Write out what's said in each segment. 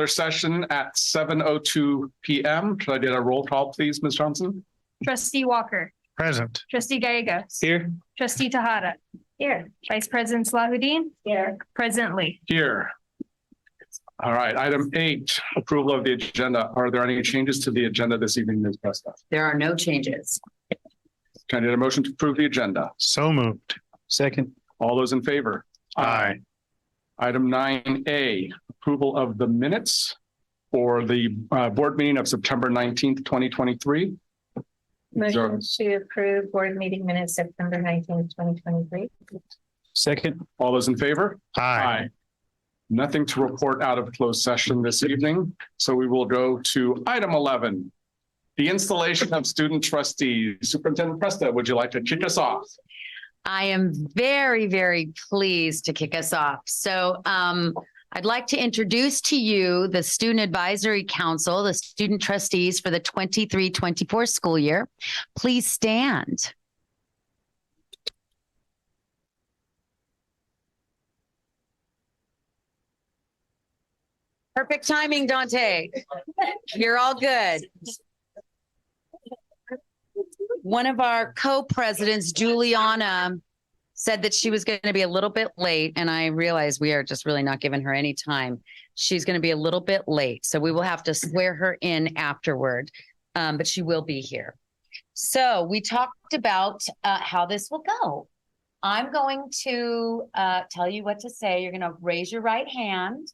regular session at 7:02 p.m. Should I get a roll call, please, Ms. Johnson? Trustee Walker. Present. Trustee Gallegos. Here. Trustee Tejada. Here. Vice President Salahuddin. Here. President Lee. Here. All right, item 8, approval of the agenda. Are there any changes to the agenda this evening, Ms. Presta? There are no changes. Can I get a motion to approve the agenda? So moved. Second. All those in favor? Aye. Item 9A, approval of the minutes for the board meeting of September 19th, 2023. Motion to approve board meeting minutes September 19th, 2023. Second. All those in favor? Aye. Nothing to report out of closed session this evening. So we will go to item 11, the installation of student trustees. Superintendent Presta, would you like to kick us off? I am very, very pleased to kick us off. So I'd like to introduce to you the Student Advisory Council, the student trustees for the 23-24 school year. Please stand. Perfect timing, Dante. You're all good. One of our co-presidents, Juliana, said that she was going to be a little bit late, and I realize we are just really not giving her any time. She's going to be a little bit late, so we will have to swear her in afterward, but she will be here. So we talked about how this will go. I'm going to tell you what to say. You're going to raise your right hand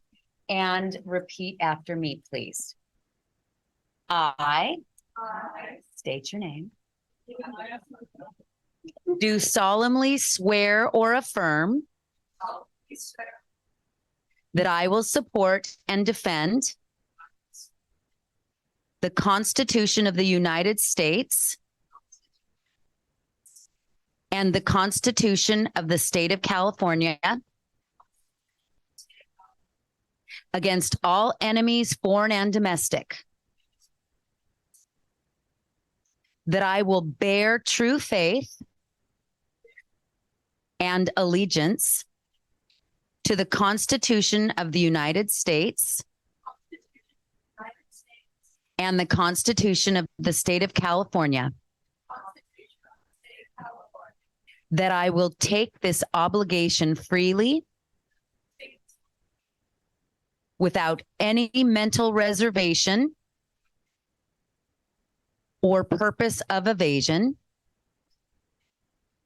and repeat after me, please. I state your name. Do solemnly swear or affirm that I will support and defend the Constitution of the United States and the Constitution of the State of California against all enemies, foreign and domestic. That I will bear true faith and allegiance to the Constitution of the United States and the Constitution of the State of California. That I will take this obligation freely without any mental reservation or purpose of evasion,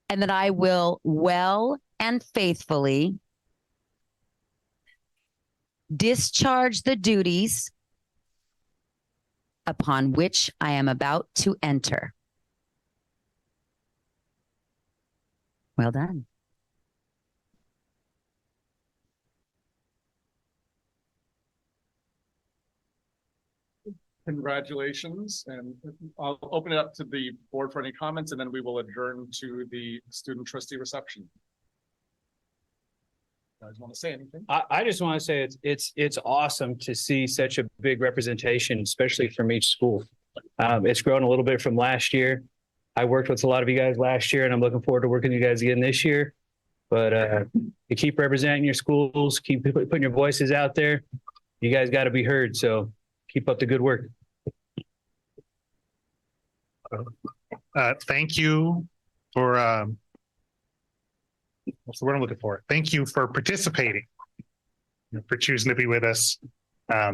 and that I will well and faithfully discharge the duties upon which I am about to enter. Well done. Congratulations, and I'll open it up to the board for any comments, and then we will adjourn to the student trustee reception. You guys want to say anything? I just want to say it's awesome to see such a big representation, especially from each school. It's grown a little bit from last year. I worked with a lot of you guys last year, and I'm looking forward to working with you guys again this year. But you keep representing your schools, keep putting your voices out there. You guys got to be heard, so keep up the good work. Thank you for what's the word I'm looking for? Thank you for participating, for choosing to be with us. I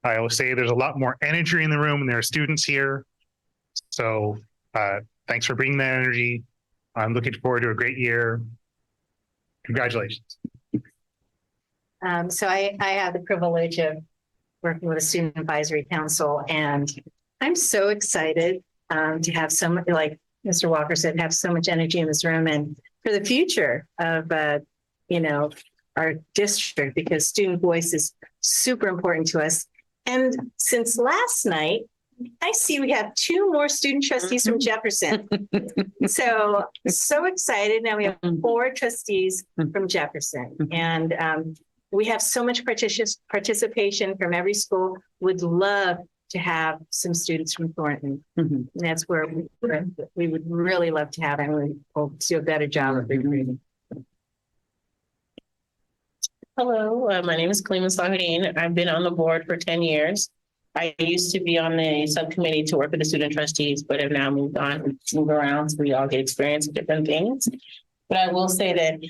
always say there's a lot more energy in the room, and there are students here. So thanks for bringing that energy. I'm looking forward to a great year. Congratulations. So I have the privilege of working with a student advisory council, and I'm so excited to have like Mr. Walker said, have so much energy in this room and for the future of, our district, because student voice is super important to us. And since last night, I see we have 2 more student trustees from Jefferson. So excited. Now we have 4 trustees from Jefferson, and we have so much participation from every school. Would love to have some students from Thornton. And that's where we would really love to have, and we'll do a better job of recruiting. Hello, my name is Kalima Sahadin. I've been on the board for 10 years. I used to be on the subcommittee to work with the student trustees, but have now moved on, move around, so we all get experience with different things. But I will say that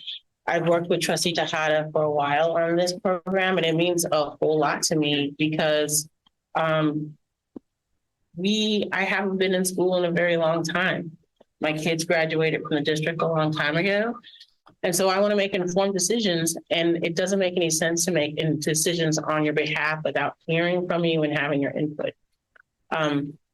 I've worked with Trustee Tejada for a while on this program, and it means a whole lot to me because I haven't been in school in a very long time. My kids graduated from the district a long time ago. And so I want to make informed decisions, and it doesn't make any sense to make decisions on your behalf without hearing from you and having your input.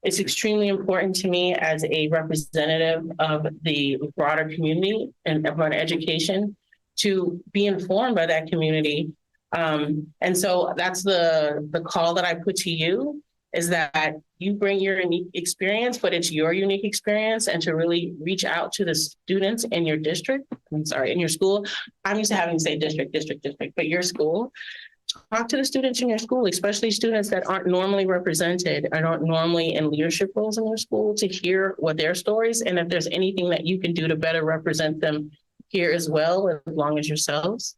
It's extremely important to me as a representative of the broader community and about education to be informed by that community. And so that's the call that I put to you, is that you bring your unique experience, but it's your unique experience, and to really reach out to the students in your district, in your school. I'm used to having to say district, but your school. Talk to the students in your school, especially students that aren't normally represented and aren't normally in leadership roles in their school, to hear what their stories, and if there's anything that you can do to better represent them here as well, as long as yourselves.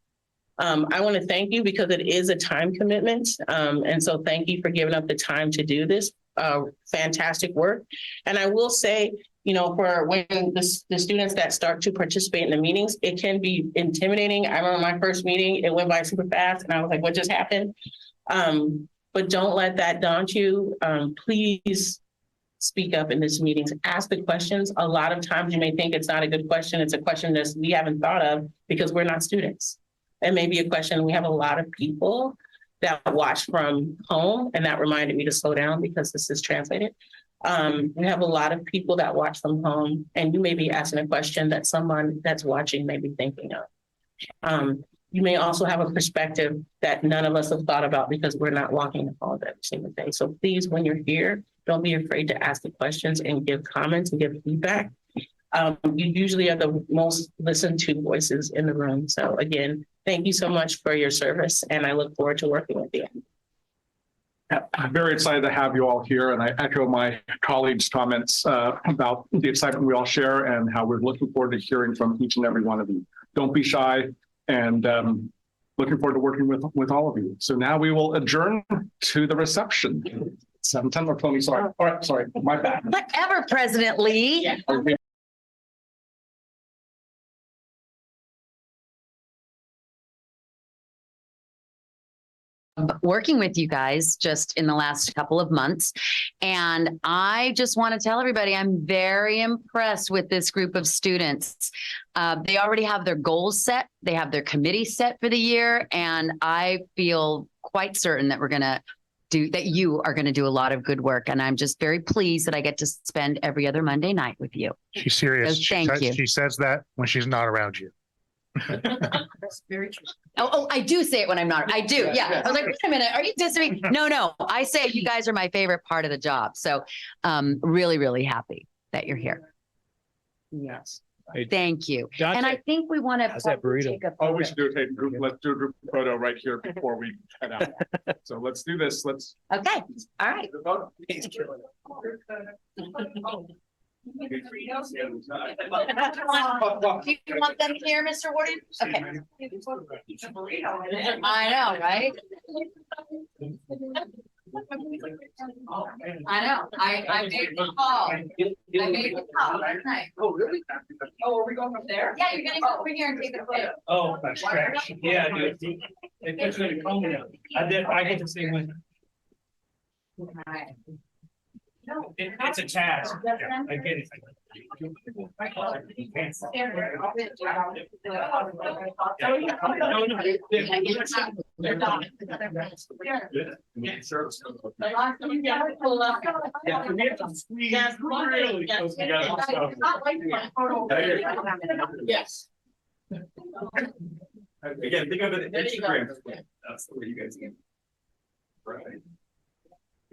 I want to thank you because it is a time commitment. And so thank you for giving up the time to do this fantastic work. And I will say, for when the students that start to participate in the meetings, it can be intimidating. I remember my first meeting, it went by super fast and I was like, what just happened? But don't let that daunt you. Please speak up in these meetings, ask the questions. A lot of times you may think it's not a good question. It's a question that we haven't thought of because we're not students. It may be a question. We have a lot of people that watch from home, and that reminded me to slow down because this is translated. We have a lot of people that watch from home, and you may be asking a question that someone that's watching may be thinking of. You may also have a perspective that none of us have thought about because we're not walking the halls every single day. So please, when you're here, don't be afraid to ask the questions and give comments and give feedback. You usually are the most listened to voices in the room. So again, thank you so much for your service, and I look forward to working with you. I'm very excited to have you all here, and I echo my colleagues' comments about the excitement we all share and how we're looking forward to hearing from each and every one of you. Don't be shy, and looking forward to working with all of you. So now we will adjourn to the reception. 7:10 or 20, sorry. All right, sorry, my bad. Whatever, President Lee. Okay. Working with you guys just in the last couple of months. And I just want to tell everybody, I'm very impressed with this group of students. They already have their goals set. They have their committee set for the year. And I feel quite certain that you are going to do a lot of good work. And I'm just very pleased that I get to spend every other Monday night with you. She's serious. So thank you. She says that when she's not around you. That's very true. Oh, I do say it when I'm not. I do. Yeah. I was like, wait a minute. Are you dissing me? No. I say you guys are my favorite part of the job. So really, really happy that you're here. Yes. Thank you. Dante, And I think we want to. how's that burrito? Oh, we should do a group. Let's do a group photo right here before we head out. So let's do this. Let's. Okay. All right. Do you want them here, Mr. Warden? Okay. I know, right? I know. I made the call. I made the call last night. Oh, really? Oh, are we going up there? Yeah, you're gonna go over here and take a photo. Oh, that's trash. Yeah, dude. It's gonna come now. I get to say when. Alright. It's a task. I get it. Yes. Again, think of it as Instagram. That's the way you guys get. Right.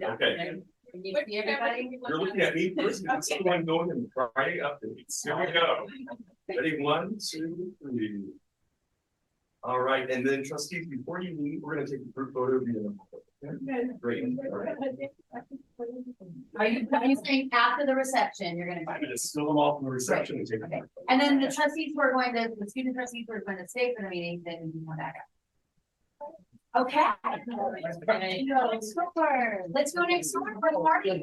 Okay. Can you see everybody? You're looking at me first. Someone going in Friday updates. Here we go. Ready? 1, 2, 3. All right. And then trustees, before you leave, we're going to take a group photo of you. Okay. Great. All right. Are you saying after the reception, you're gonna? I'm going to steal them all from the reception and take them. Okay. And then the student trustees who are going to stay for the meeting, then you can come back up. Okay. Let's go next door for the party.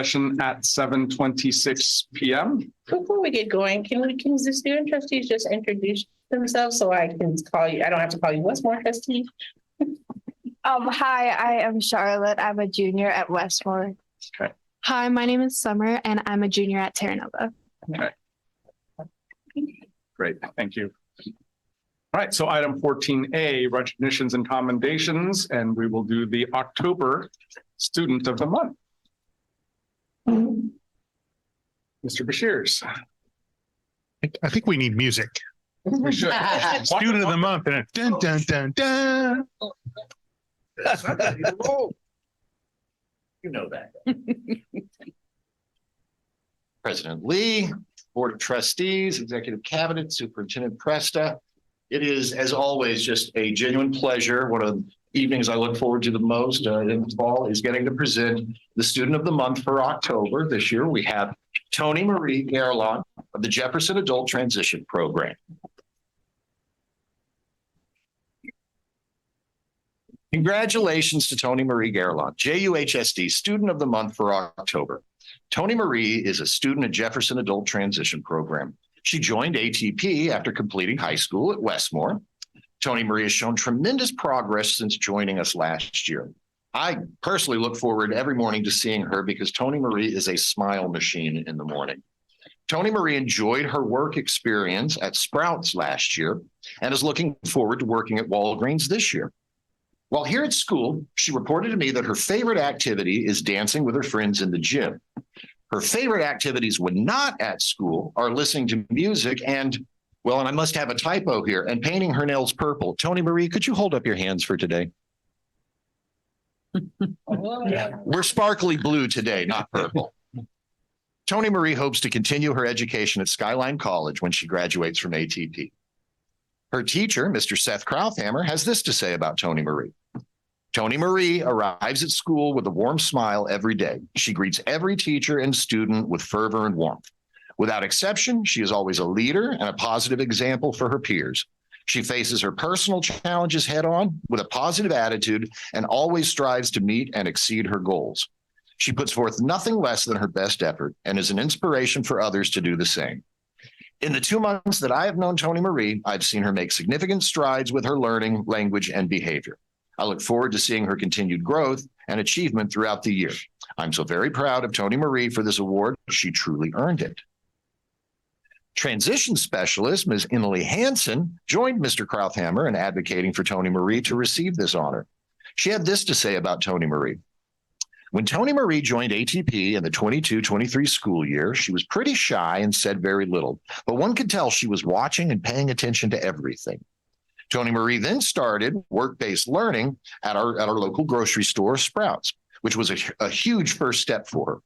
session at 7:26 PM. Before we get going, can the student trustees just introduce themselves so I can call you? I don't have to call you Westmore trustee. Hi, I am Charlotte. I'm a junior at Westmore. Okay. Hi, my name is Summer and I'm a junior at Terra Nova. Okay. Great, thank you. All right, so item 14A, recognitions and commendations, and we will do the October Student of the Month. Mr. Bashirs. I think we need music. We should. Student of the month. And dun, dun, dun, dun. You know that. President Lee, Board of Trustees, Executive Cabinet, Superintendent Presta. It is, as always, just a genuine pleasure. One of the evenings I look forward to the most in the fall is getting to present the Student of the Month for October. This year, we have Tony Marie Garland of the Jefferson Adult Transition Program. Congratulations to Tony Marie Garland, JUHSD Student of the Month for October. Tony Marie is a student at Jefferson Adult Transition Program. She joined ATP after completing high school at Westmore. Tony Marie has shown tremendous progress since joining us last year. I personally look forward every morning to seeing her because Tony Marie is a smile machine in the morning. Tony Marie enjoyed her work experience at Sprouts last year and is looking forward to working at Walgreens this year. While here at school, she reported to me that her favorite activity is dancing with her friends in the gym. Her favorite activities when not at school are listening to music and, well, and I must have a typo here, and painting her nails purple. Tony Marie, could you hold up your hands for today? We're sparkly blue today, not purple. Tony Marie hopes to continue her education at Skyline College when she graduates from ATP. Her teacher, Mr. Seth Krauthammer, has this to say about Tony Marie. Tony Marie arrives at school with a warm smile every day. She greets every teacher and student with fervor and warmth. Without exception, she is always a leader and a positive example for her peers. She faces her personal challenges head on with a positive attitude and always strives to meet and exceed her goals. She puts forth nothing less than her best effort and is an inspiration for others to do the same. In the 2 months that I have known Tony Marie, I've seen her make significant strides with her learning, language, and behavior. I look forward to seeing her continued growth and achievement throughout the year. I'm so very proud of Tony Marie for this award. She truly earned it. Transition specialist, Ms. Emily Hansen, joined Mr. Krauthammer in advocating for Tony Marie to receive this honor. She had this to say about Tony Marie. When Tony Marie joined ATP in the 22-23 school year, she was pretty shy and said very little, but one could tell she was watching and paying attention to everything. Tony Marie then started work-based learning at our local grocery store, Sprouts, which was a huge first step for her.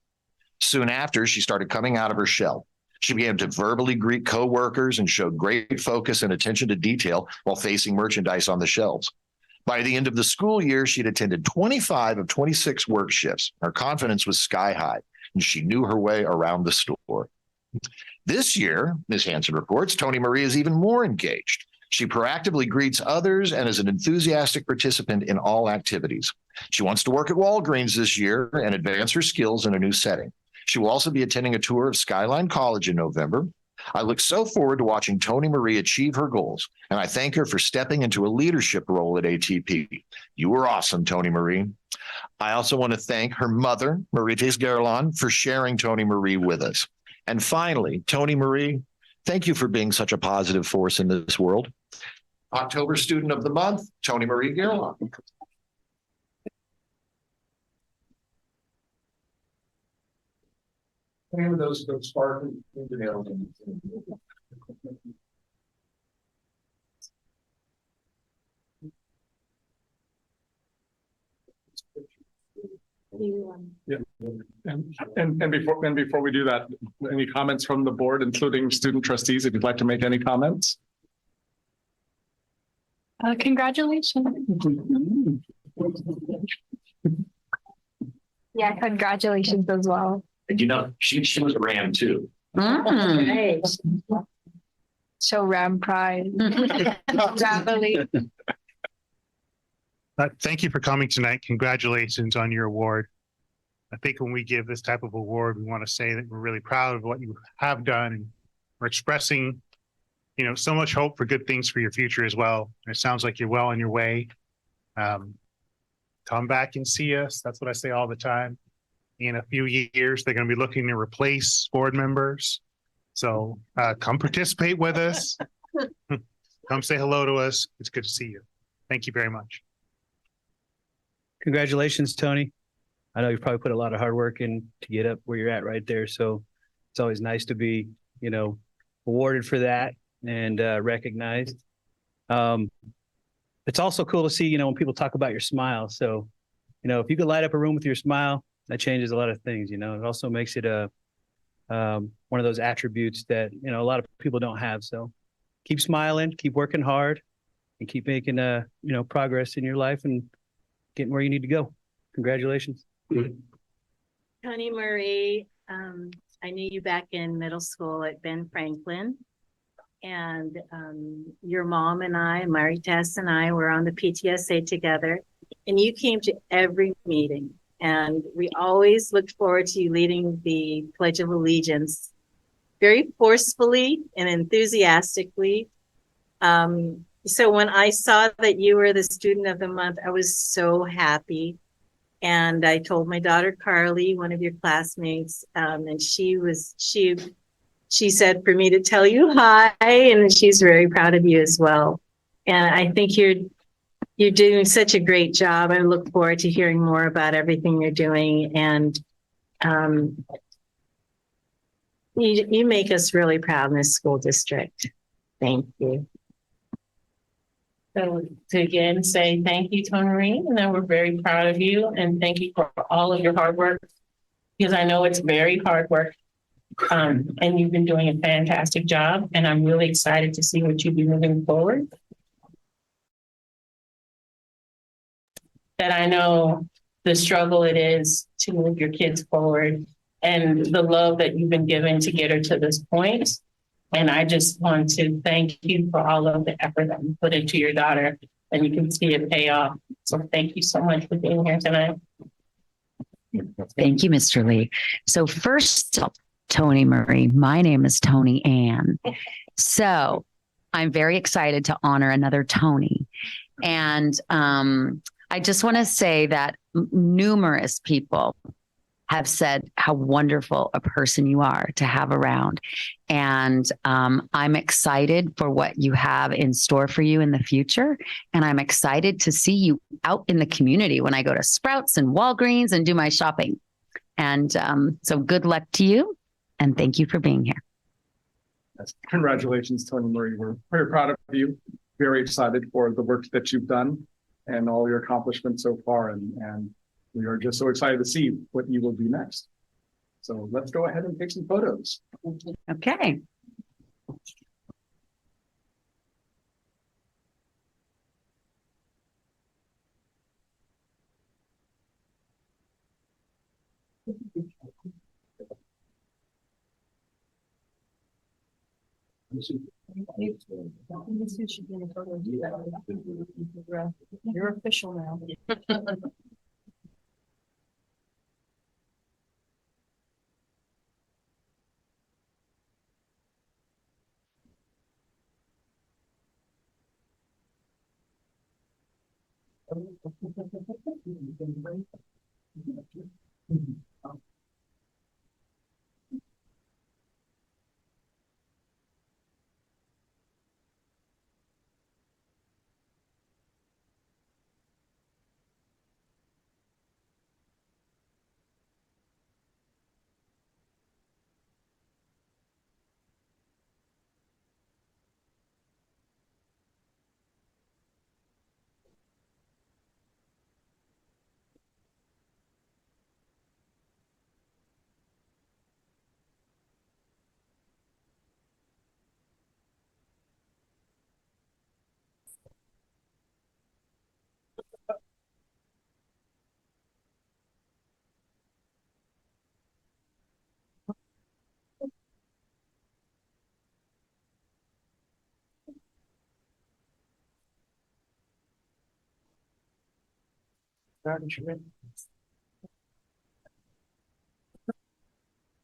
Soon after, she started coming out of her shell. She began to verbally greet coworkers and showed great focus and attention to detail while facing merchandise on the shelves. By the end of the school year, she'd attended 25 of 26 work shifts. Her confidence was sky high, and she knew her way around the store. This year, Ms. Hansen reports, Tony Marie is even more engaged. She proactively greets others and is an enthusiastic participant in all activities. She wants to work at Walgreens this year and advance her skills in a new setting. She will also be attending a tour of Skyline College in November. I look so forward to watching Tony Marie achieve her goals, and I thank her for stepping into a leadership role at ATP. You were awesome, Tony Marie. I also want to thank her mother, Marites Garland, for sharing Tony Marie with us. And finally, Tony Marie, thank you for being such a positive force in this world. October Student of the Month, Tony Marie Garland. And those sparkling fingernails. Yeah. And before we do that, any comments from the board, including student trustees, if you'd like to make any comments? Congratulations. Yeah, congratulations as well. And you know, she was a Ram too. Show Ram pride. Definitely. Thank you for coming tonight. Congratulations on your award. I think when we give this type of award, we want to say that we're really proud of what you have done, and we're expressing, so much hope for good things for your future as well. And it sounds like you're well on your way. Come back and see us. That's what I say all the time. In a few years, they're going to be looking to replace board members. So come participate with us. Come say hello to us. It's good to see you. Thank you very much. Congratulations, Tony. I know you've probably put a lot of hard work in to get up where you're at right there. So it's always nice to be, awarded for that and recognized. It's also cool to see, when people talk about your smile. So, if you could light up a room with your smile, that changes a lot of things. It also makes it one of those attributes that, a lot of people don't have. So keep smiling, keep working hard, and keep making, progress in your life and getting where you need to go. Congratulations. Tony Marie, I knew you back in middle school at Ben Franklin. And your mom and I, Mary Tess and I, were on the PTSA together. And you came to every meeting. And we always looked forward to you leading the Pledge of Allegiance very forcefully and enthusiastically. So when I saw that you were the Student of the Month, I was so happy. And I told my daughter, Carly, one of your classmates, and she said for me to tell you hi, and she's very proud of you as well. And I think you're doing such a great job. I look forward to hearing more about everything you're doing. And you make us really proud in this school district. Thank you. So to again say thank you, Tony Marie, and that we're very proud of you, and thank you for all of your hard work, because I know it's very hard work. And you've been doing a fantastic job, and I'm really excited to see what you do moving forward. That I know the struggle it is to move your kids forward and the love that you've been given to get her to this point. And I just want to thank you for all of the effort that you put into your daughter, and you can see it pay off. So thank you so much for being here tonight. Thank you, Mr. Lee. So first, Tony Marie, my name is Tony Ann. So I'm very excited to honor another Tony. And I just want to say that numerous people have said how wonderful a person you are to have around. And I'm excited for what you have in store for you in the future. And I'm excited to see you out in the community when I go to Sprouts and Walgreens and do my shopping. And so good luck to you. And thank you for being here. Congratulations, Tony Marie. We're very proud of you. Very excited for the work that you've done and all your accomplishments so far. And we are just so excited to see what you will do next. So let's go ahead and take some photos. Okay. You're official now.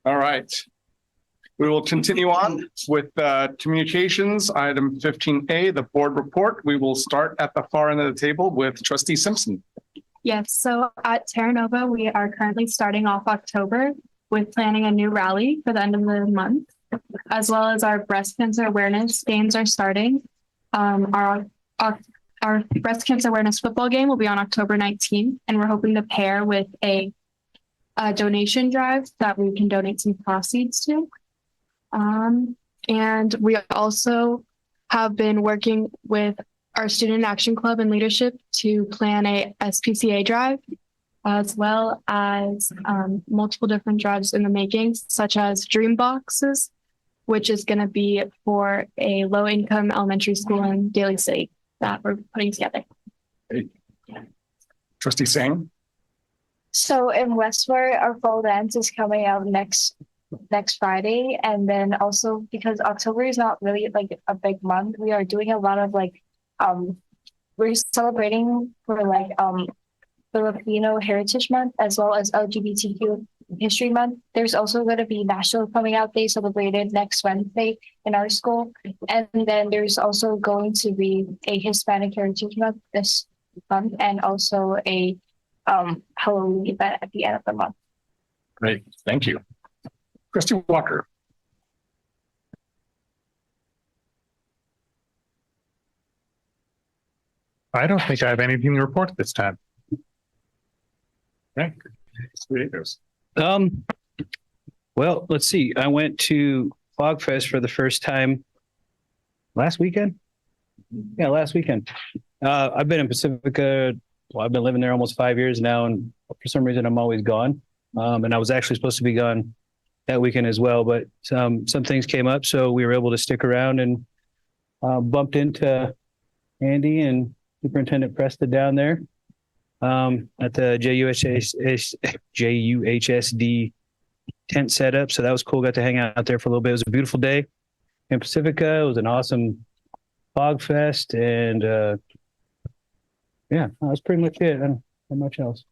All right. We will continue on with communications, item 15A, the board report. We will start at the far end of the table with trustee Simpson. Yes, so at Terra Nova, we are currently starting off October with planning a new rally for the end of the month, as well as our breast cancer awareness games are starting. Our breast cancer awareness football game will be on October 19th, and we're hoping to pair with a donation drive that we can donate some proceeds to. And we also have been working with our Student Action Club and leadership to plan a SPCA drive, as well as multiple different drives in the making, such as Dream Boxes, which is going to be for a low-income elementary school in Daly City that we're putting together. Trustee Singh. So in Westward, our fall dance is coming out next Friday. And then also because October is not really like a big month, we are doing a lot of we're celebrating for Filipino Heritage Month as well as LGBTQ History Month. There's also going to be National Coming Out Day celebrated next Wednesday in our school. And then there's also going to be a Hispanic Heritage Month this month and also a Halloween event at the end of the month. Great, thank you. Trustee Walker. I don't think I have anything to report this time. Right. Well, let's see. I went to Fog Fest for the first time last weekend. Yeah, last weekend. I've been in Pacifica. Well, I've been living there almost 5 years now, and for some reason I'm always gone. And I was actually supposed to be gone that weekend as well, but some things came up, so we were able to stick around and bumped into Andy and Superintendent Presta down there at the JUHSD tent setup. So that was cool. Got to hang out there for a little bit. It was a beautiful day in Pacifica. It was an awesome Fog Fest, and yeah, that's pretty much it. And not much else.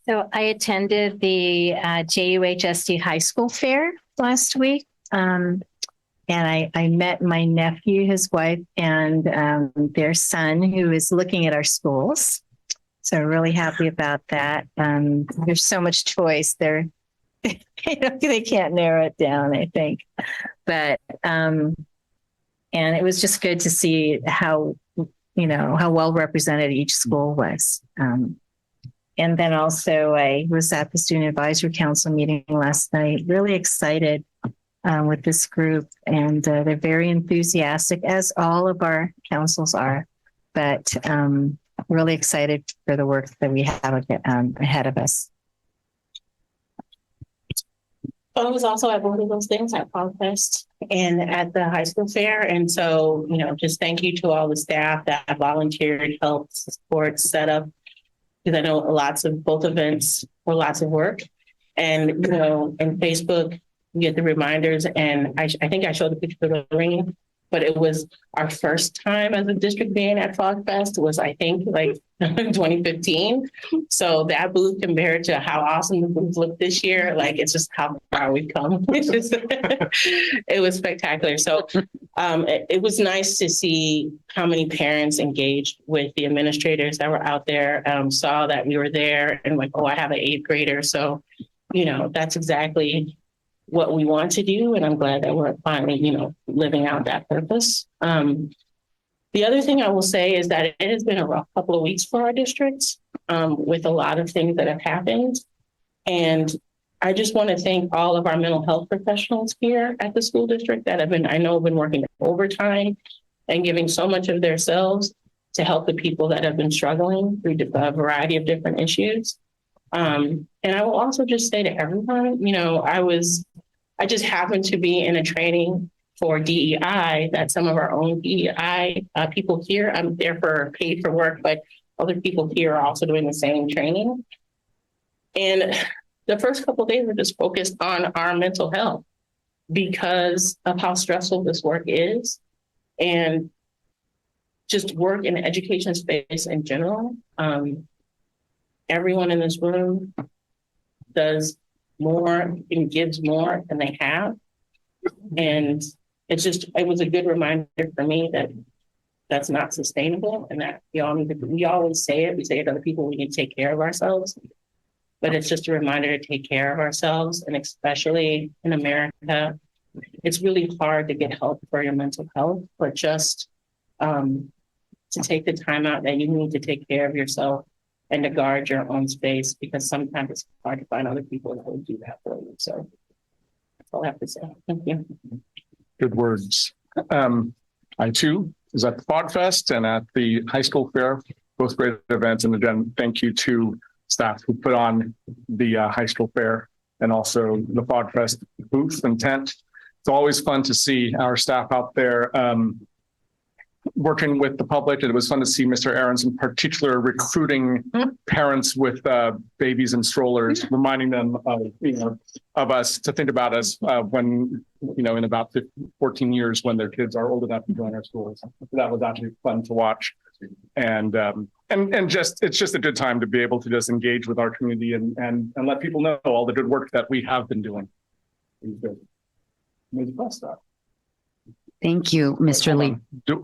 So I attended the JUHSD High School Fair last week. And I met my nephew, his wife, and their son who is looking at our schools. So really happy about that. There's so much choice there. They can't narrow it down, I think. But and it was just good to see how well represented each school was. And then also I was at the Student Advisory Council meeting last night, really excited with this group, and they're very enthusiastic, as all of our councils are, but really excited for the work that we have ahead of us. I was also at both of those things at Fog Fest and at the high school fair. And so, just thank you to all the staff that volunteered, helped, support, set up, because I know both events were lots of work. And, in Facebook, you get the reminders, and I think I showed the picture of the ring, but it was our first time as a district being at Fog Fest was, I think, 2015. So that booth compared to how awesome the booth looked this year, it's just how far we've come. It was spectacular. So it was nice to see how many parents engaged with the administrators that were out there, saw that we were there and I have an 8th grader. So, that's exactly what we want to do. And I'm glad that we're finally, living out that purpose. The other thing I will say is that it has been a rough couple of weeks for our districts with a lot of things that have happened. And I just want to thank all of our mental health professionals here at the school district that have been working overtime and giving so much of themselves to help the people that have been struggling through a variety of different issues. And I will also just say to everyone, I just happened to be in a training for DEI that some of our own DEI people here, I'm there for paid for work, but other people here are also doing the same training. And the first couple of days were just focused on our mental health because of how stressful this work is and just work in the education space in general. Everyone in this room does more and gives more than they have. And it was a good reminder for me that that's not sustainable and that we always say it, we say it to other people, we need to take care of ourselves. But it's just a reminder to take care of ourselves. And especially in America, it's really hard to get help for your mental health, but just to take the time out that you need to take care of yourself and to guard your own space, because sometimes it's hard to find other people that will do that for you. So that's all I have to say. Thank you. Good words. I too is at the Fog Fest and at the high school fair, both great events. And again, thank you to staff who put on the high school fair and also the Fog Fest booth and tent. It's always fun to see our staff out there working with the public. And it was fun to see Mr. Aarons in particular recruiting parents with babies and strollers, reminding them of us, to think about us when, in about 14 years when their kids are old enough to join our schools. That was actually fun to watch. And it's just a good time to be able to just engage with our community and let people know all the good work that we have been doing. Thank you, Mr. Lee.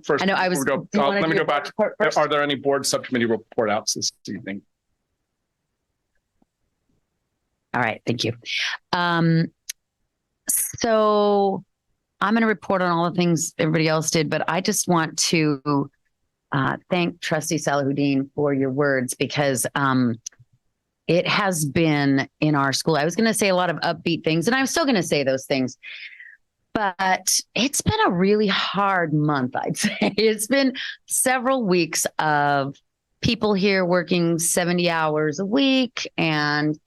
First, I know I was. Let me go back. Are there any board subcommittee report outs this evening? All right, thank you. So I'm going to report on all the things everybody else did, but I just want to thank Trustee Salahuddin for your words, because it has been in our school. I was going to say a lot of upbeat things, and I'm still going to say those things. But it's been a really hard month, I'd say. It's been several weeks of people here working 70 hours a week and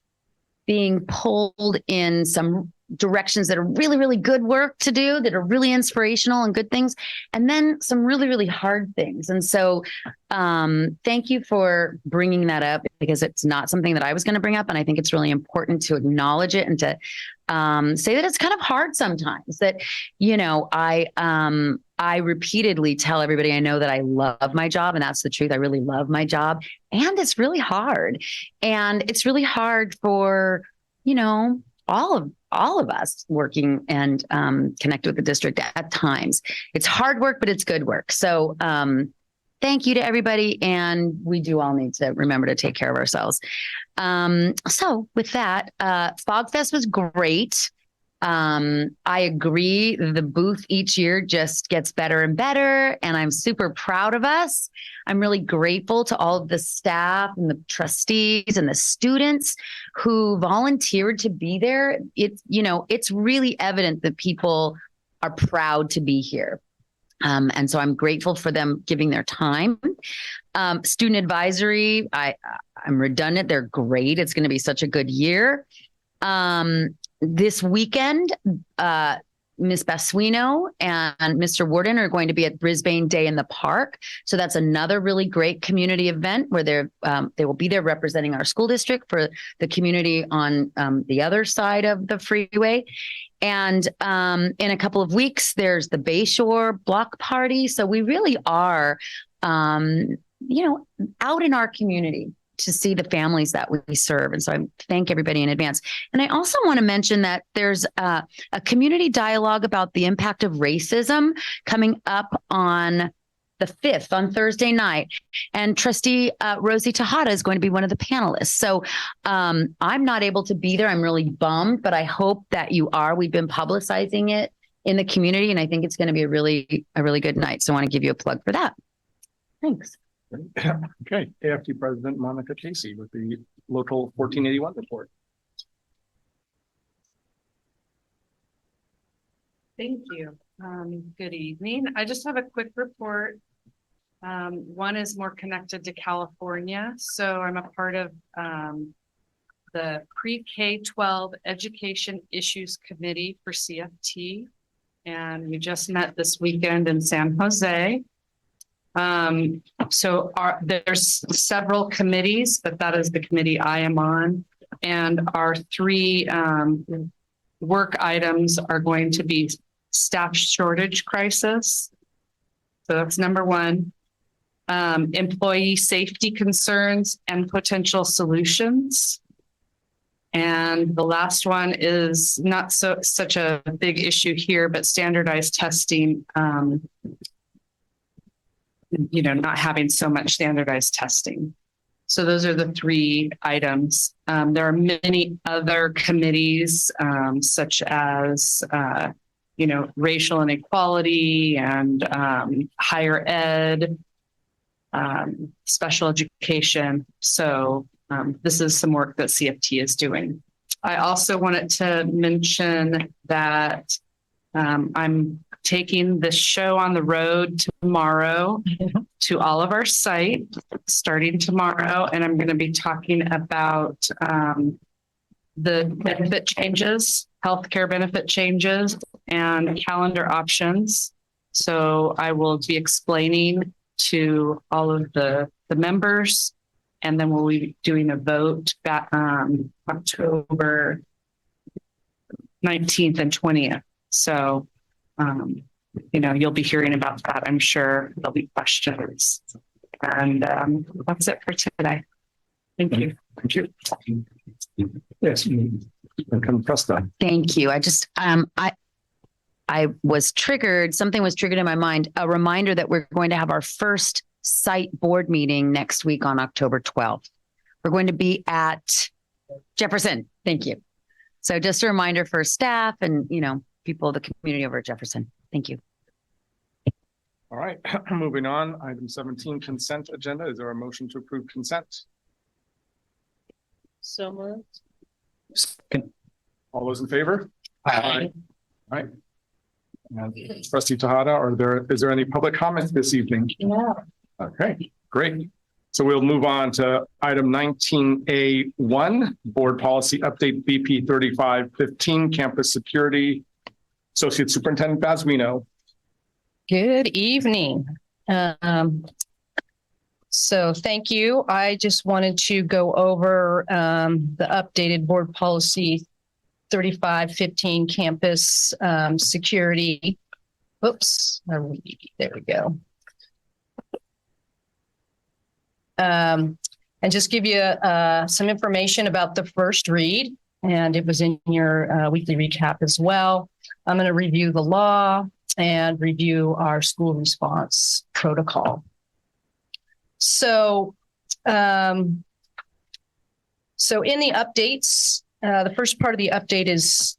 being pulled in some directions that are really, really good work to do, that are really inspirational and good things, and then some really, really hard things. And so thank you for bringing that up, because it's not something that I was going to bring up. And I think it's really important to acknowledge it and to say that it's kind of hard sometimes, that, I repeatedly tell everybody I know that I love my job, and that's the truth. I really love my job, and it's really hard. And it's really hard for, all of us working and connected with the district at times. It's hard work, but it's good work. So thank you to everybody. And we do all need to remember to take care of ourselves. So with that, Fog Fest was great. I agree. The booth each year just gets better and better, and I'm super proud of us. I'm really grateful to all of the staff and the trustees and the students who volunteered to be there. It's really evident that people are proud to be here. And so I'm grateful for them giving their time. Student advisory, I'm redundant. They're great. It's going to be such a good year. This weekend, Ms. Basuino and Mr. Warden are going to be at Brisbane Day in the Park. So that's another really great community event where they will be there representing our school district for the community on the other side of the freeway. And in a couple of weeks, there's the Bayshore Block Party. So we really are, out in our community to see the families that we serve. And so I thank everybody in advance. And I also want to mention that there's a community dialogue about the impact of racism coming up on the 5th, on Thursday night. And Trustee Rosie Tejada is going to be one of the panelists. So I'm not able to be there. I'm really bummed, but I hope that you are. We've been publicizing it in the community, and I think it's going to be a really good night. So I want to give you a plug for that. Thanks. Okay, AFT President Monica Casey with the local 1481 report. Thank you. Good evening. I just have a quick report. One is more connected to California. So I'm a part of the Pre-K-12 Education Issues Committee for CFT. And we just met this weekend in San Jose. There's several committees, but that is the committee I am on. And our three work items are going to be staff shortage crisis. So that's number one. Employee safety concerns and potential solutions. And And the last one is not such a big issue here, but standardized testing. Not having so much standardized testing. So those are the three items. There are many other committees, such as, racial inequality and higher ed, special education. So this is some work that CFT is doing. I also wanted to mention that I'm taking this show on the road tomorrow to all of our sites, starting tomorrow, and I'm going to be talking about the benefit changes, healthcare benefit changes, and calendar options. So I will be explaining to all of the members, and then we'll be doing a vote back October 19th and 20th. So, you'll be hearing about that. I'm sure there'll be questions. And that's it for today. Thank you. Thank you. Yes. Come Presta. Thank you. I was triggered. Something was triggered in my mind. A reminder that we're going to have our first site board meeting next week on October 12th. We're going to be at Jefferson. Thank you. So just a reminder for staff and, people, the community over at Jefferson. Thank you. All right, moving on. Item 17, consent agenda. Is there a motion to approve consent? So moved. All those in favor? Aye. All right. And Trustee Tahada, is there any public comment this evening? No. Okay, great. So we'll move on to item 19A1, board policy update BP 3515, campus security. Associate Superintendent Baswino. Good evening. So thank you. I just wanted to go over the updated board policy 3515 campus security. Oops, there we go. And just give you some information about the first read, and it was in your weekly recap as well. I'm going to review the law and review our school response protocol. So in the updates, the first part of the update is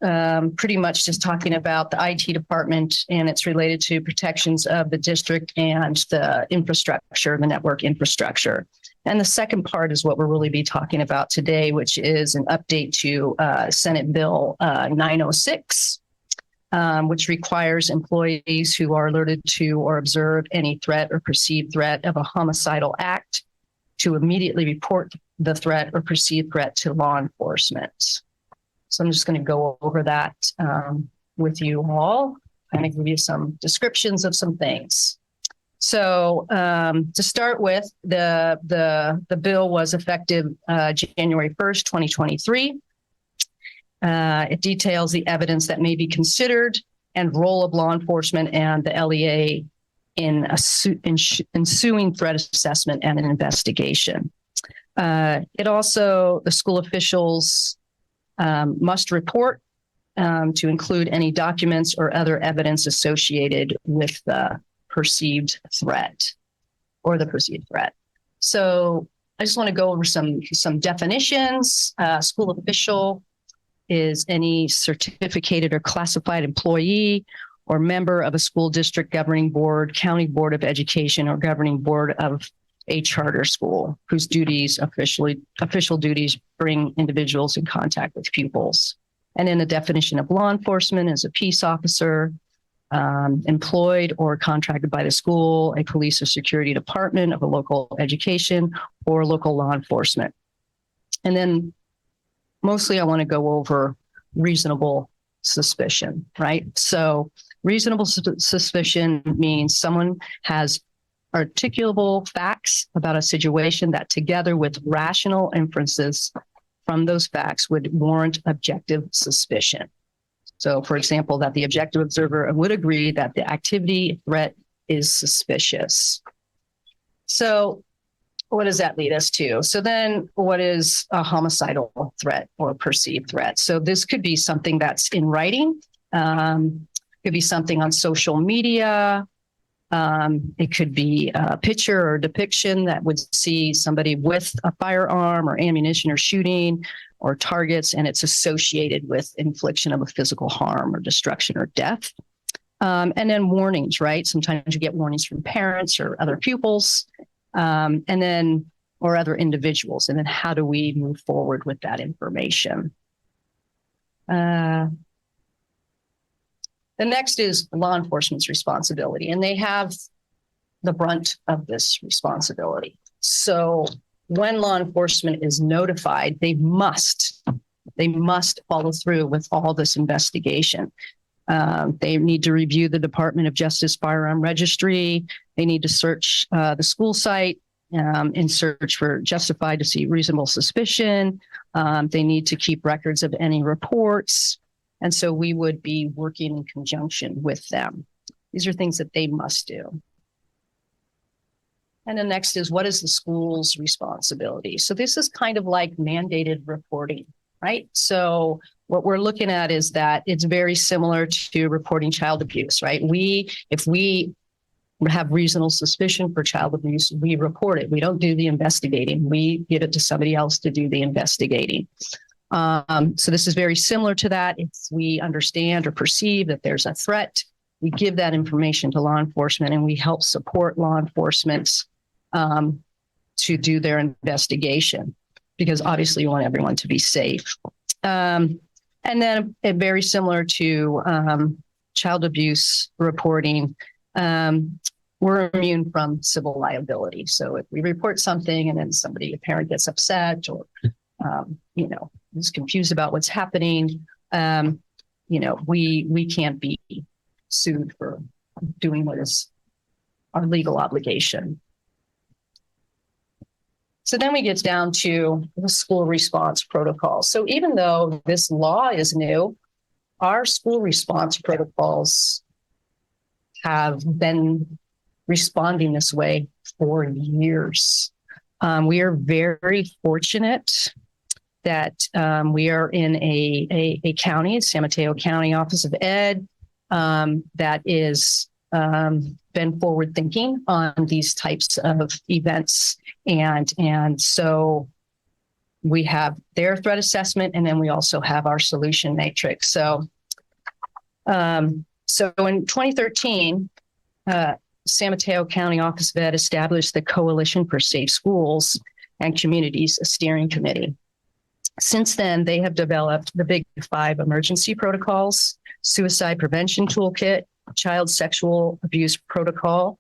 pretty much just talking about the IT department, and it's related to protections of the district and the infrastructure, the network infrastructure. And the second part is what we'll really be talking about today, which is an update to Senate Bill 906. Which requires employees who are alerted to or observe any threat or perceived threat of a homicidal act to immediately report the threat or perceived threat to law enforcement. So I'm just going to go over that with you all and give you some descriptions of some things. So to start with, the bill was effective January 1st, 2023. It details the evidence that may be considered and role of law enforcement and the LEA in ensuing threat assessment and an investigation. It also, the school officials must report to include any documents or other evidence associated with the perceived threat or the perceived threat. So I just want to go over some definitions. School official is any certificated or classified employee or member of a school district governing board, county board of education, or governing board of a charter school whose official duties bring individuals in contact with pupils. And in the definition of law enforcement is a peace officer, employed or contracted by the school, a police or security department of a local education, or local law enforcement. And then mostly I want to go over reasonable suspicion, right? So reasonable suspicion means someone has articulable facts about a situation that together with rational inferences from those facts would warrant objective suspicion. So for example, that the objective observer would agree that the activity threat is suspicious. So what does that lead us to? So then what is a homicidal threat or perceived threat? So this could be something that's in writing. Could be something on social media. It could be a picture or depiction that would see somebody with a firearm or ammunition or shooting or targets, and it's associated with infliction of a physical harm or destruction or death. And then warnings, right? Sometimes you get warnings from parents or other pupils, and then, or other individuals. And then how do we move forward with that information? The next is law enforcement's responsibility, and they have the brunt of this responsibility. So when law enforcement is notified, they must follow through with all this investigation. They need to review the Department of Justice firearm registry. They need to search the school site and search for justified to see reasonable suspicion. They need to keep records of any reports. And so we would be working in conjunction with them. These are things that they must do. And the next is, what is the school's responsibility? So this is kind of like mandated reporting, right? So what we're looking at is that it's very similar to reporting child abuse, right? If we have reasonable suspicion for child abuse, we report it. We don't do the investigating. We give it to somebody else to do the investigating. So this is very similar to that. If we understand or perceive that there's a threat, we give that information to law enforcement, and we help support law enforcement to do their investigation, because obviously you want everyone to be safe. And then very similar to child abuse reporting, we're immune from civil liability. So if we report something and then a parent gets upset or is confused about what's happening, we can't be sued for doing what is our legal obligation. So then we get down to the school response protocol. So even though this law is new, our school response protocols have been responding this way for years. We are very fortunate that we are in a county, San Mateo County Office of Ed, that is been forward thinking on these types of events. And so we have their threat assessment, and then we also have our solution matrix. So in 2013, San Mateo County Office of Ed established the Coalition for Safe Schools and Communities, a steering committee. Since then, they have developed the Big 5 emergency protocols, suicide prevention toolkit, child sexual abuse protocol,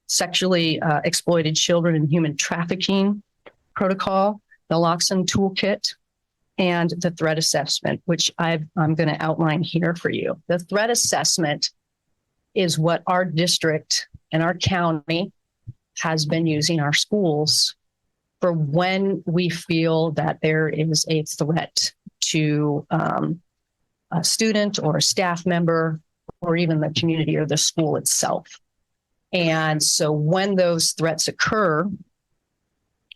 sexually exploited children and human trafficking protocol, the naloxone toolkit, and the threat assessment, which I'm going to outline here for you. The threat assessment is what our district and our county has been using, our schools, for when we feel that there is a threat to a student or a staff member, or even the community or the school itself. And so when those threats occur,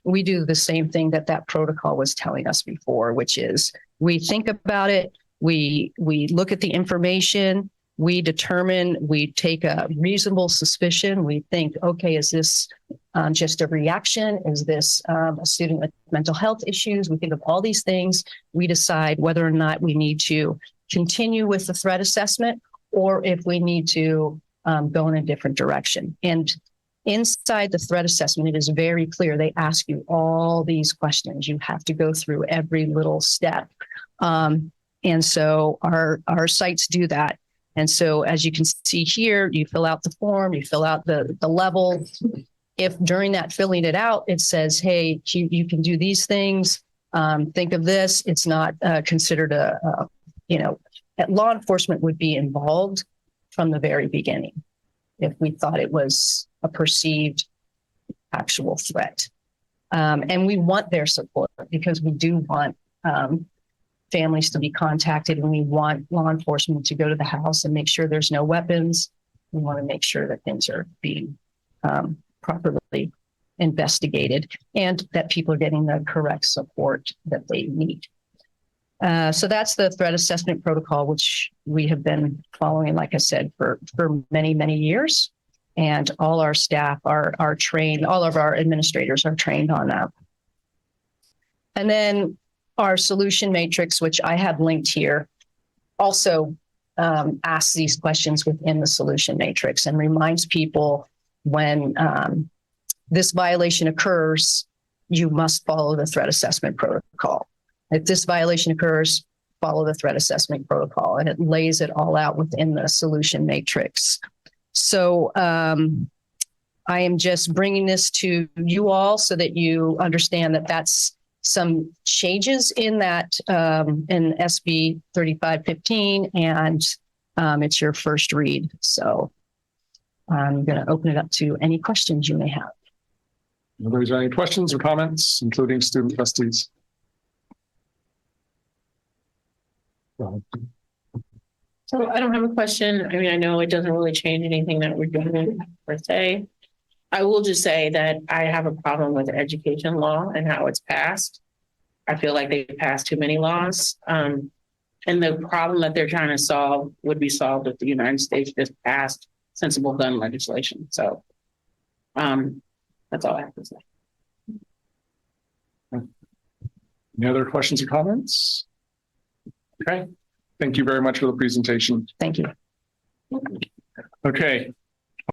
we do the same thing that protocol was telling us before, which is we think about it, we look at the information, we determine, we take a reasonable suspicion. We think, okay, is this just a reaction? Is this a student with mental health issues? We think of all these things. We decide whether or not we need to continue with the threat assessment, or if we need to go in a different direction. And inside the threat assessment, it is very clear. They ask you all these questions. You have to go through every little step. And so our sites do that. And so as you can see here, you fill out the form, you fill out the level. If during that filling it out, it says, hey, you can do these things, think of this, it's not considered law enforcement would be involved from the very beginning if we thought it was a perceived actual threat. And we want their support because we do want families to be contacted, and we want law enforcement to go to the house and make sure there's no weapons. We want to make sure that things are being properly investigated and that people are getting the correct support that they need. So that's the threat assessment protocol, which we have been following, like I said, for many, many years. And all our staff are trained, all of our administrators are trained on that. And then our solution matrix, which I have linked here, also asks these questions within the solution matrix and reminds people when this violation occurs, you must follow the threat assessment protocol. If this violation occurs, follow the threat assessment protocol, and it lays it all out within the solution matrix. So I am just bringing this to you all so that you understand that that's some changes in that in SB 3515, and it's your first read. So I'm going to open it up to any questions you may have. Anybody got any questions or comments, including student trustees? So I don't have a question. I mean, I know it doesn't really change anything that we're doing per se. I will just say that I have a problem with education law and how it's passed. I feel like they passed too many laws. And the problem that they're trying to solve would be solved if the United States just passed sensible gun legislation. So that's all I have to say. Any other questions or comments? Okay, thank you very much for the presentation. Thank you. Okay,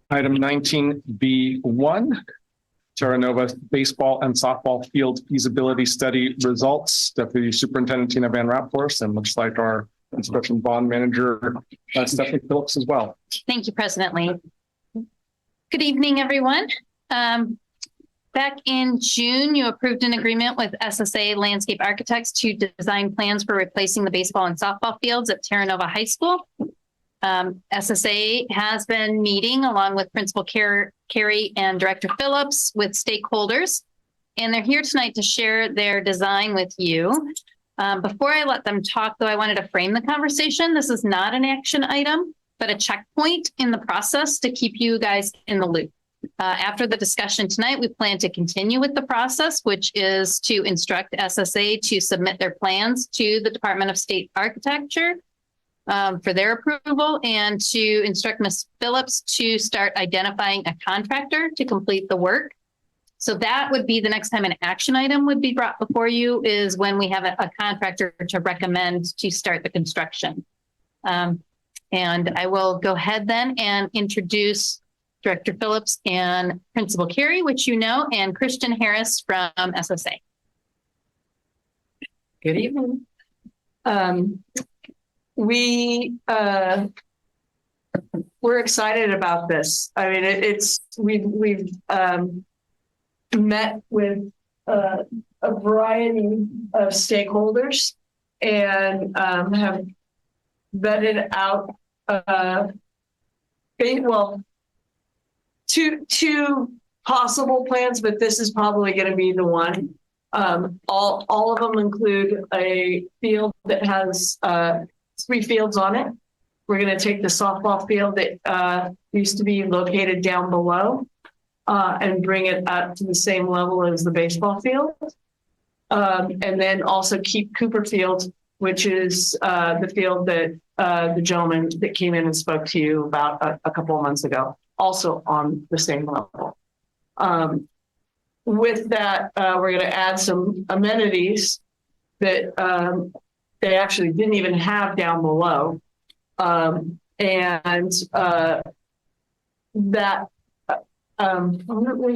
item 19B1, Terra Nova baseball and softball field feasibility study results. Deputy Superintendent Tina Van Rapphorst, and looks like our construction bond manager, Stephanie Phillips as well. Thank you, President Lee. Good evening, everyone. Back in June, you approved an agreement with SSA Landscape Architects to design plans for replacing the baseball and softball fields at Terra Nova High School. SSA has been meeting along with Principal Carey and Director Phillips with stakeholders, and they're here tonight to share their design with you. Before I let them talk, though, I wanted to frame the conversation. This is not an action item, but a checkpoint in the process to keep you guys in the loop. After the discussion tonight, we plan to continue with the process, which is to instruct SSA to submit their plans to the Department of State Architecture for their approval, and to instruct Ms. Phillips to start identifying a contractor to complete the work. So that would be the next time an action item would be brought before you, is when we have a contractor to recommend to start the construction. And I will go ahead then and introduce Director Phillips and Principal Carey, which you know, and Christian Harris from SSA. Good evening. We're excited about this. I mean, we've met with a variety of stakeholders and have vetted out two possible plans, but this is probably going to be the one. All of them include a field that has 3 fields on it. We're going to take the softball field that used to be located down below and bring it up to the same level as the baseball field. And then also keep Cooper Field, which is the field that the gentleman that came in and spoke to you about a couple of months ago, also on the same level. With that, we're going to add some amenities that they actually didn't even have down below. Where's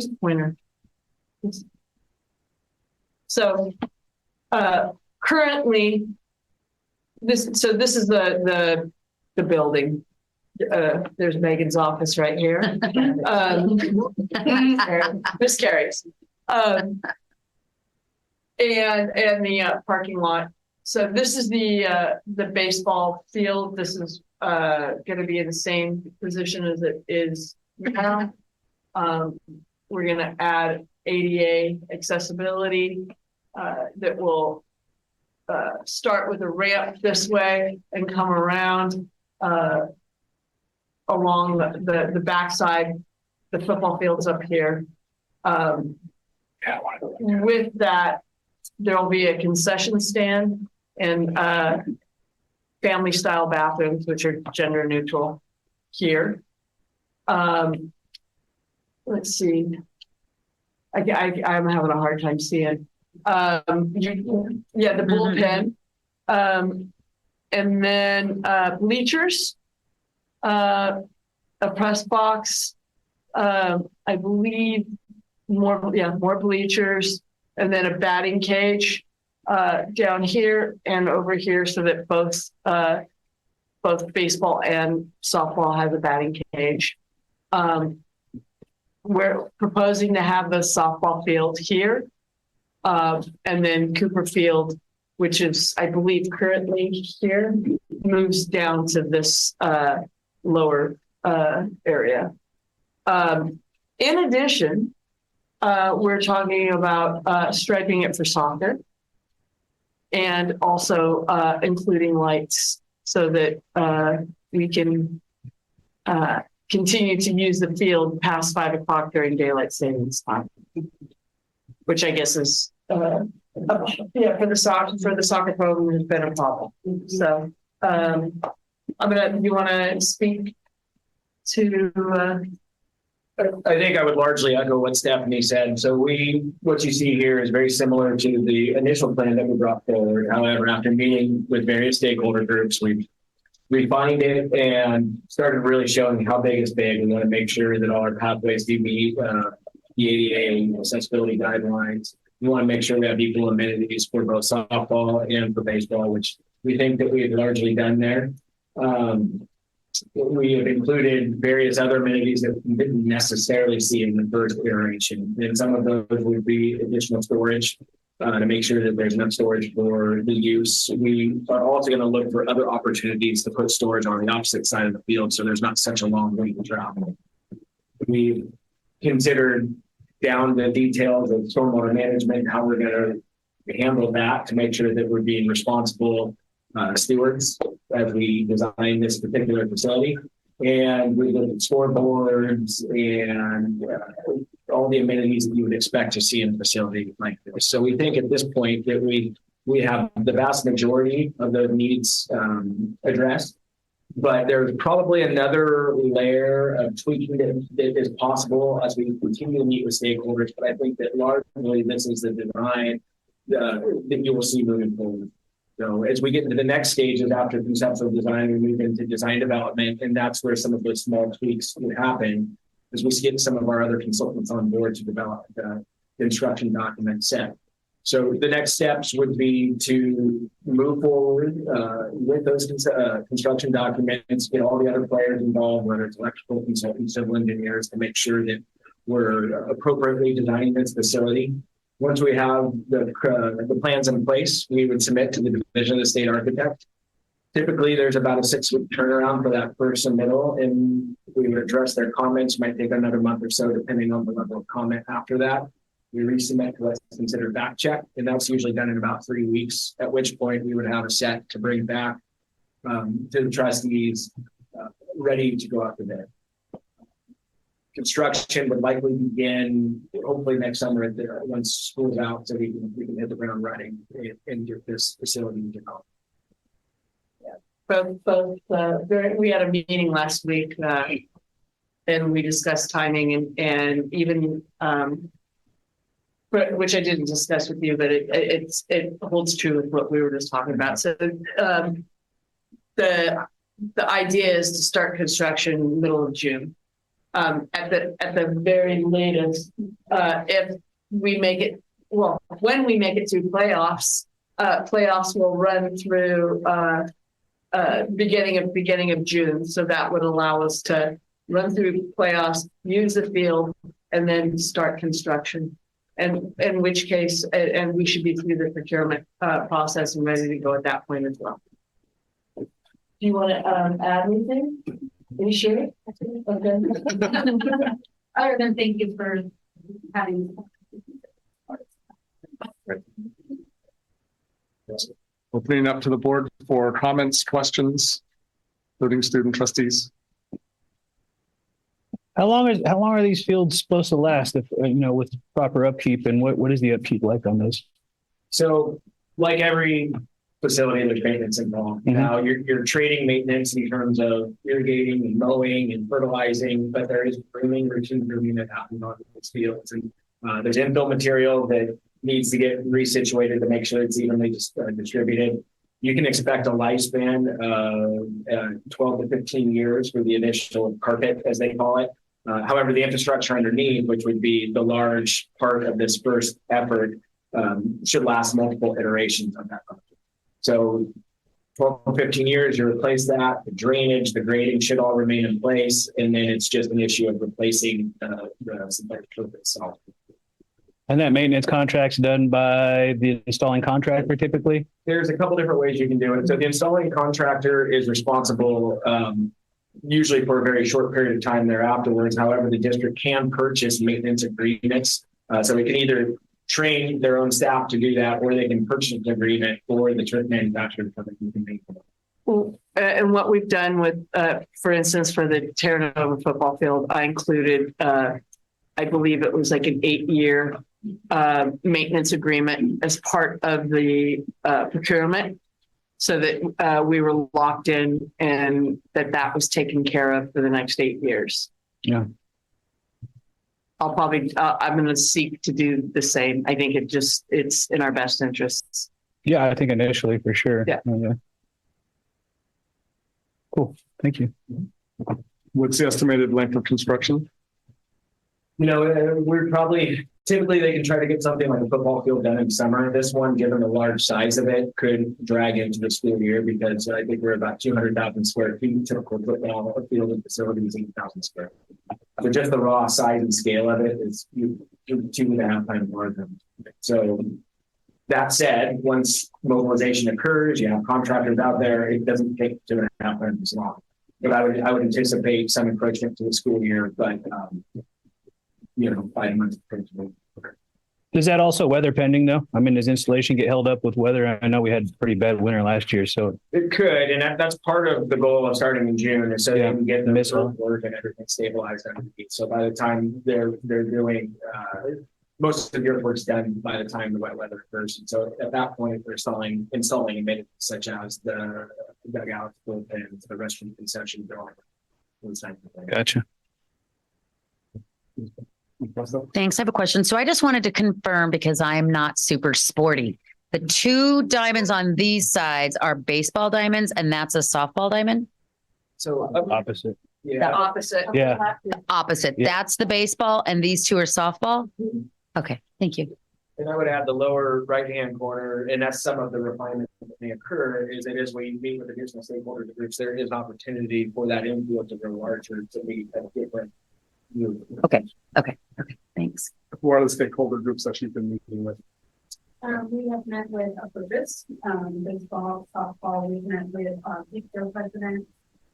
the pointer? So currently, this is the building. There's Megan's office right here. Miss Carey's. And the parking lot. So this is the baseball field. This is going to be in the same position as it is now. We're going to add ADA accessibility that will start with a ramp this way and come around along the backside. The football field's up here. With that, there'll be a concession stand and family style bathrooms, which are gender neutral here. Let's see. I'm having a hard time seeing. The bullpen. And then bleachers, a press box, I believe more bleachers, and then a batting cage down here and over here, so that both baseball and softball have a batting cage. We're proposing to have the softball field here, and then Cooper Field, which is, I believe, currently here, moves down to this lower area. In addition, we're talking about striping it for soccer, and also including lights, so that we can continue to use the field past 5 o'clock during daylight savings time, which I guess is for the soccer program has been a problem. So you want to speak to? I think I would largely echo what Stephanie said. So what you see here is very similar to the initial plan that we brought forward. However, after meeting with various stakeholder groups, we've refined it and started really showing how big is big. We want to make sure that all our pathways do meet the ADA accessibility guidelines. We want to make sure we have equal amenities for both softball and for baseball, which we think that we have largely done there. We have included various other amenities that we didn't necessarily see in the first iteration. And some of those would be additional storage to make sure that there's enough storage for the use. We are also going to look for other opportunities to put storage on the opposite side of the field, so there's not such a long wait to travel. We've considered down the details of stormwater management, how we're going to handle that to make sure that we're being responsible stewards as we design this particular facility. And we look at scoreboards and all the amenities that you would expect to see in a facility like this. So we think at this point that we have the vast majority of the needs addressed, but there's probably another layer of tweaking that is possible as we continue to meet with stakeholders. But I think that largely this is the design that you will see moving forward. So as we get into the next stages after conceptual design, we move into design development, and that's where some of those small tweaks would happen as we get some of our other consultants on board to develop the construction document set. So the next steps would be to move forward with those construction documents, get all the other players involved, whether it's electrical consultants, civil engineers, to make sure that we're appropriately designing this facility. Once we have the plans in place, we would submit to the division of the state architect. Typically, there's about a 6-week turnaround for that first submittal, and we would address their comments. Might take another month or so, depending on the level of comment after that. We resubmit to what's considered back check, and that's usually done in about 3 weeks, at which point we would have a set to bring back to the trustees, ready to go out to bid. Construction would likely begin hopefully next summer once school's out, so we can hit the ground running and get this facility developed. We had a meeting last week and we discussed timing and even which I didn't discuss with you, but it holds true with what we were just talking about. So the idea is to start construction middle of June. At the very latest, if we make it, well, when we make it through playoffs, playoffs will run through beginning of June. So that would allow us to run through playoffs, use the field, and then start construction. And in which case, and we should be through the procurement process and ready to go at that point as well. Do you want to add anything? Are you sure? Okay. Other than thank you for having. Opening up to the board for comments, questions, including student trustees. How long are these fields supposed to last if, with proper upkeep, and what is the upkeep like on those? So like every facility, there's maintenance involved. Mhm. Now you're trading maintenance in terms of irrigating and mowing and fertilizing, but there is routine grooming that happens on these fields. And there's infill material that needs to get resituated to make sure it's evenly distributed. You can expect a lifespan of 12 to 15 years for the initial carpet, as they call it. However, the infrastructure underneath, which would be the large part of this first effort, should last multiple iterations of that project. So 12 or 15 years, you replace that, the drainage, the grading should all remain in place. And then it's just an issue of replacing the synthetic turf itself. And that maintenance contract's done by the installing contractor typically? There's a couple different ways you can do it. So the installing contractor is responsible usually for a very short period of time thereafterwards. However, the district can purchase maintenance agreements. So we can either train their own staff to do that, or they can purchase an agreement for the turf manufacturer so that you can make them. Well, and what we've done with, for instance, for the Terra Nova football field, I included, I believe it was like an 8-year maintenance agreement as part of the procurement, so that we were locked in and that was taken care of for the next 8 years. Yeah. I'm going to seek to do the same. I think it's in our best interests. Yeah, I think initially for sure. Yeah. Cool. Thank you. What's the estimated length of construction? We're probably, typically they can try to get something like a football field done in summer. This one, given the large size of it, could drag into the school year because I think we're about 200,000 square feet. Typical football field and facility is 8,000 square feet. So just the raw size and scale of it is 2.5 times larger. So that said, once mobilization occurs, you have contractors out there, it doesn't take 2.5 times as long. But I would anticipate some encroachment to the school year, but 5 months. Is that also weather pending though? I mean, does installation get held up with weather? I know we had pretty bad winter last year, so. It could, and that's part of the goal of starting in June, is so they can get the work and everything stabilized underneath. So by the time they're doing, most of your work's done by the time the wet weather occurs. And so at that point, they're installing amenities such as the dugouts, bullpens, the restroom concession building. Gotcha. Thanks. I have a question. So I just wanted to confirm, because I am not super sporty. The 2 diamonds on these sides are baseball diamonds, and that's a softball diamond? So Opposite. yeah, Opposite. Yeah. The opposite. Yeah. That's the baseball, and these 2 are softball? Okay, thank you. and I would add the lower right-hand corner, and that's some of the refinements that may occur, is that as we meet with additional stakeholder groups, there is opportunity for that infield to grow larger to meet a different. Okay, thanks. Who are the stakeholder groups that you've been meeting with? We have met with Purpose, baseball, softball. We've met with PTO president,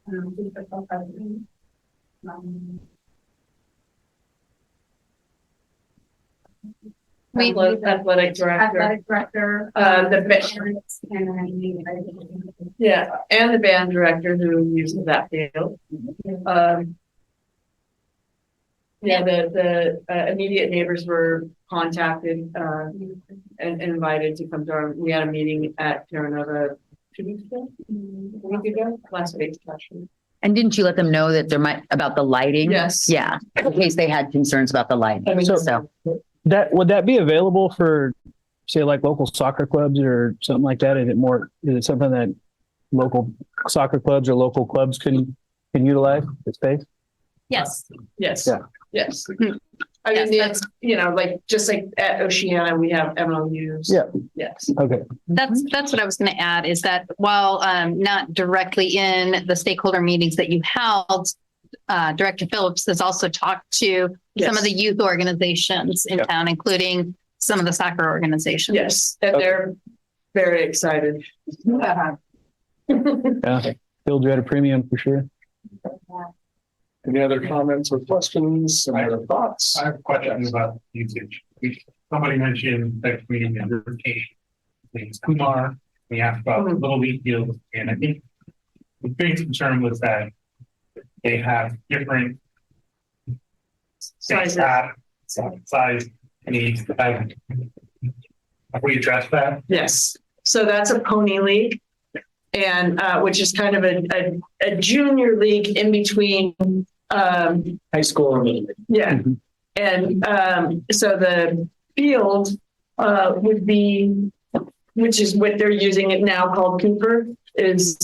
football president. Athletic director, and the band director who uses that field. The immediate neighbors were contacted and invited to come to our. We had a meeting at Terra Nova 2 weeks ago. A week ago, last week actually. And didn't you let them know that about the lighting? Yes. Yeah, in case they had concerns about the lighting. So Would that be available for, say, like local soccer clubs or something like that? Is it something that local soccer clubs or local clubs can utilize the space? Yes. Yes. Yeah. Yes. I mean, it's, just like at Oceana, we have MOUs. Yeah. Yes. Okay. That's what I was going to add, is that while not directly in the stakeholder meetings that you held, Director Phillips has also talked to some of the youth organizations in town, including some of the soccer organizations. Yes, and they're very excited. Yeah. Fields are at a premium for sure. Any other comments or questions? Any other thoughts? I have a question about usage. Somebody mentioned that meeting in rotation. It's Kumar. We asked about Little League fields, and I think the biggest concern was that they have different Size. Size needs. Have we addressed that? Yes, so that's a pony league. And which is kind of a junior league in between High school or middle. yeah. And so the field would be, which is what they're using it now called Cooper, is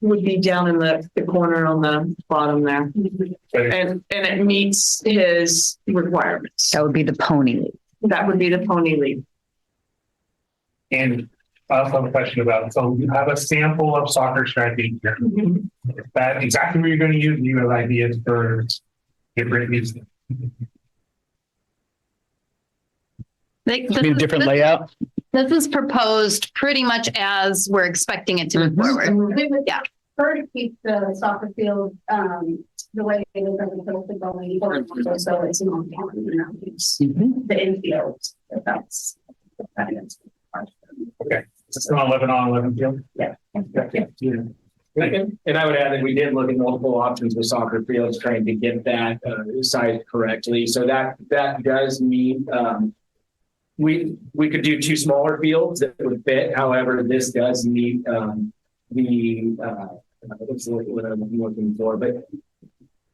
would be down in the corner on the bottom there. And it meets his requirements. That would be the pony league. That would be the pony league. And I also have a question about, so you have a sample of soccer striping here. Is that exactly what you're going to use? Do you have ideas for different uses? Different layout. This is proposed pretty much as we're expecting it to move forward. Yeah. Prefer to keep the soccer field, the way it is, so it's not the infield, if that's. Okay. It's an 11 on 11 field. Yeah. And I would add that we did look at multiple options with soccer fields, trying to get that sized correctly. So that does mean we could do two smaller fields that would fit. However, this does meet what's what I'm looking for, but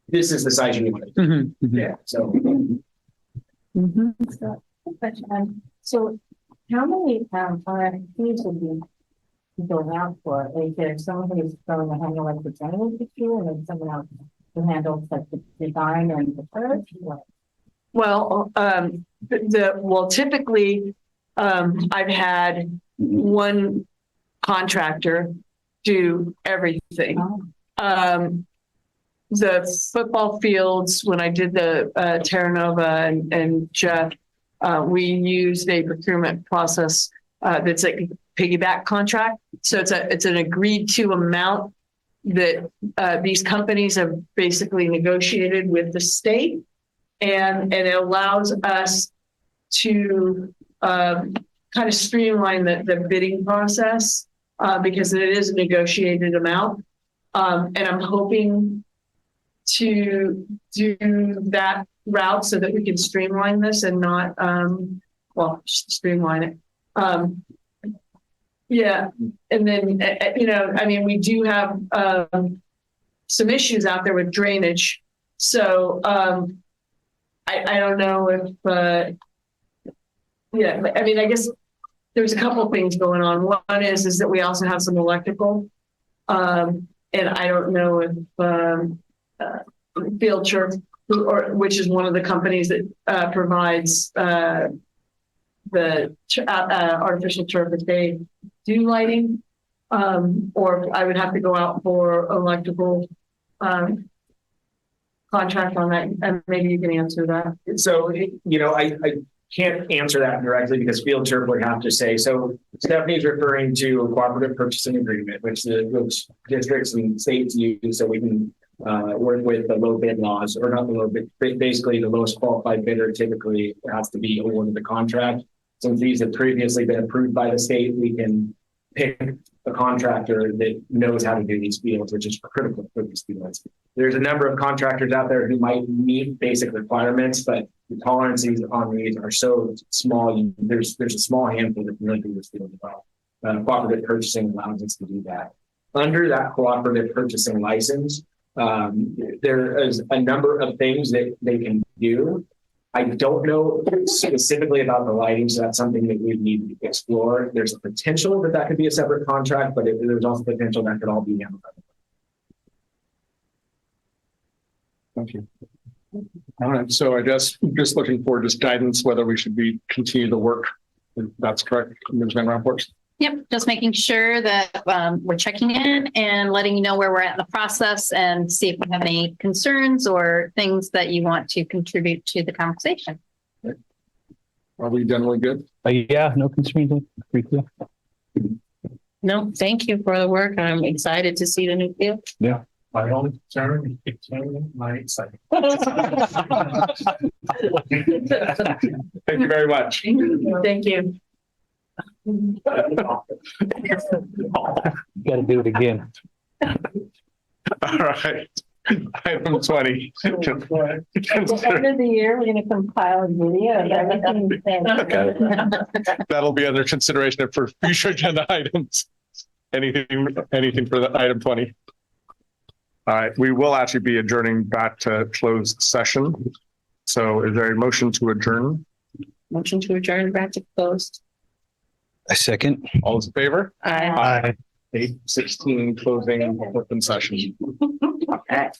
this is the size you need. Yeah. So. So how many RFPs would you going out for? Is there someone who's going to handle like the general issue and then someone else who handles like the design and the search? Well, typically, I've had one contractor do everything. The football fields, when I did the Terra Nova and Jeff, we used a procurement process that's like a piggyback contract. So it's an agreed to amount that these companies have basically negotiated with the state. And it allows us to kind of streamline the bidding process because it is a negotiated amount. And I'm hoping to do that route so that we can streamline this and not, streamline it. Yeah. And then, I mean, we do have some issues out there with drainage. So, I don't know if, I mean, I guess there's a couple of things going on. One is that we also have some electrical, and I don't know if Field Church, which is one of the companies that provides the artificial turf, if they do lighting, or I would have to go out for electrical contract on that, and maybe you can answer that. So, I can't answer that directly because Field Turf would have to say. So Stephanie's referring to a cooperative purchasing agreement, which districts and states use so we can work with the low bid laws, or not the low bid, basically the lowest qualified bidder typically has to be awarded the contract. Since these have previously been approved by the state, we can pick a contractor that knows how to do these fields, which is critical for these fields. There's a number of contractors out there who might meet basic requirements, but the tolerances on these are so small. There's a small handful that can really do this field well. Cooperative purchasing allows us to do that. Under that cooperative purchasing license, there is a number of things that they can do. I don't know specifically about the lighting, so that's something that we need to explore. There's a potential that could be a separate contract, but there's also potential that could all be handled. Thank you. All right, so I guess just looking for just guidance whether we should continue the work. If that's correct, Ms. Van Ramport. Yep, just making sure that we're checking in and letting you know where we're at in the process and see if we have any concerns or things that you want to contribute to the conversation. Are we generally good? Yeah, no concerns. No, thank you for the work. I'm excited to see the new field. Yeah. My only concern is my excitement. Thank you very much. Thank you. Got to do it again. All right. Item 20. At the end of the year, we're gonna compile a video of everything you said. That'll be under consideration for future agenda items. Anything for the item 20? All right, we will actually be adjourning back to closed session. So is there a motion to adjourn? Motion to adjourn back to closed. A second. All those in favor? Aye. 8:16 closing open session. Okay.